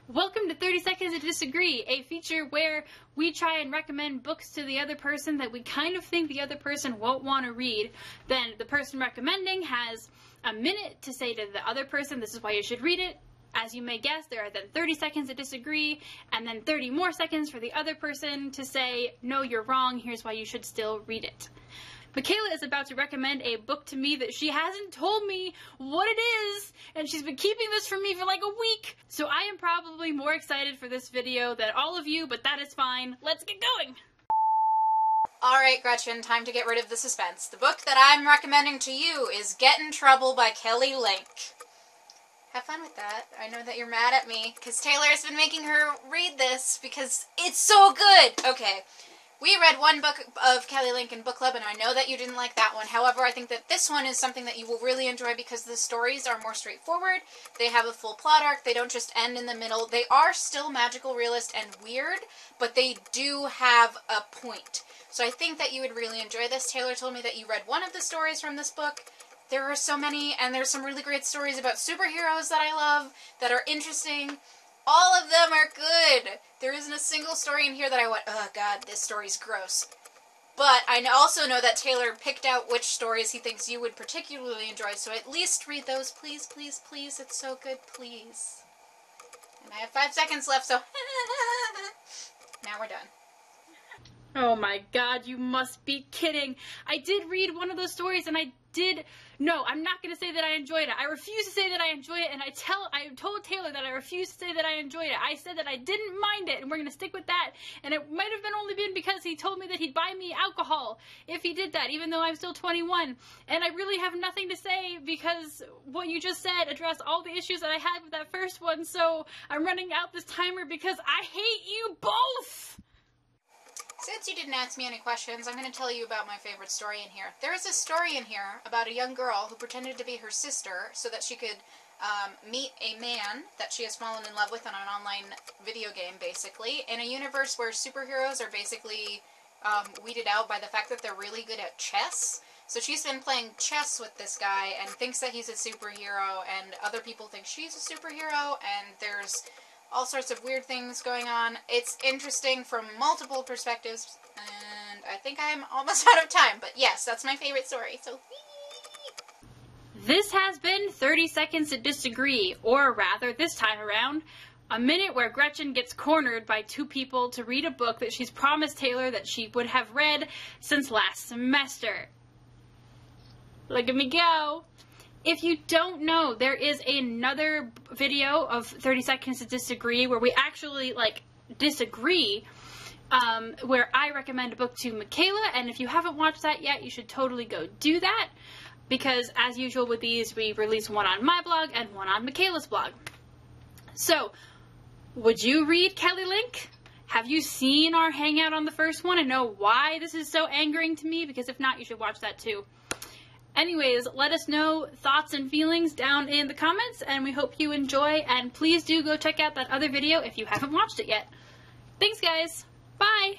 Welcome to 30 Seconds to Disagree, a feature where we try and recommend books to the other person that we kind of think the other person won't want to read. Then the person recommending has a minute to say to the other person, this is why you should read it. As you may guess, there are then 30 seconds to disagree, and then 30 more seconds for the other person to say, no, you're wrong, here's why you should still read it. Michaela is about to recommend a book to me that she hasn't told me what it is, and she's been keeping this from me for like a week. So I am probably more excited for this video than all of you, but that is fine. Let's get going! Alright, Gretchen, time to get rid of the suspense. The book that I'm recommending to you is Get in Trouble by Kelly Link. Have fun with that. I know that you're mad at me, because Taylor has been making her read this because it's so good! Okay. We read one book of Kelly Link in book club, and I know that you didn't like that one. However, I think that this one is something that you will really enjoy because the stories are more straightforward. They have a full plot arc. They don't just end in the middle. They are still magical, realist, and weird, but they do have a point. So I think that you would really enjoy this. Taylor told me that you read one of the stories from this book. There are so many, and there's some really great stories about superheroes that I love, that are interesting. All of them are good. There isn't a single story in here that I went, oh god, this story's gross. But I also know that Taylor picked out which stories he thinks you would particularly enjoy, so at least read those, please, please, please. It's so good, please. And I have 5 seconds left, so now we're done. Oh my god, you must be kidding. I did read one of those stories, and no, I'm not going to say that I enjoyed it. I refuse to say that I enjoyed it, and I told Taylor that I refuse to say that I enjoyed it. I said that I didn't mind it, and we're going to stick with that, and it might have been only been because he told me that he'd buy me alcohol if he did that, even though I'm still 21, and I really have nothing to say because what you just said addressed all the issues that I had with that first one, so I'm running out this timer because I hate you both! Since you didn't ask me any questions, I'm going to tell you about my favorite story in here. There is a story in here about a young girl who pretended to be her sister so that she could meet a man that she has fallen in love with on an online video game, basically, in a universe where superheroes are basically weeded out by the fact that they're really good at chess. So she's been playing chess with this guy and thinks that he's a superhero, and other people think she's a superhero, and there's all sorts of weird things going on. It's interesting from multiple perspectives, and I think I'm almost out of time, but yes, that's my favorite story, so This has been 30 Seconds to Disagree, or rather, this time around, a minute where Gretchen gets cornered by 2 people to read a book that she's promised Taylor that she would have read since last semester. Look at me go! If you don't know, there is another video of 30 Seconds to Disagree where we actually, disagree, where I recommend a book to Michaela, and if you haven't watched that yet, you should totally go do that, because as usual with these, we release one on my blog and one on Michaela's blog. So, would you read Kelly Link? Have you seen our hangout on the first one and know why this is so angering to me? Because if not, you should watch that too. Anyways, let us know thoughts and feelings down in the comments, and we hope you enjoy, and please do go check out that other video if you haven't watched it yet. Thanks, guys. Bye!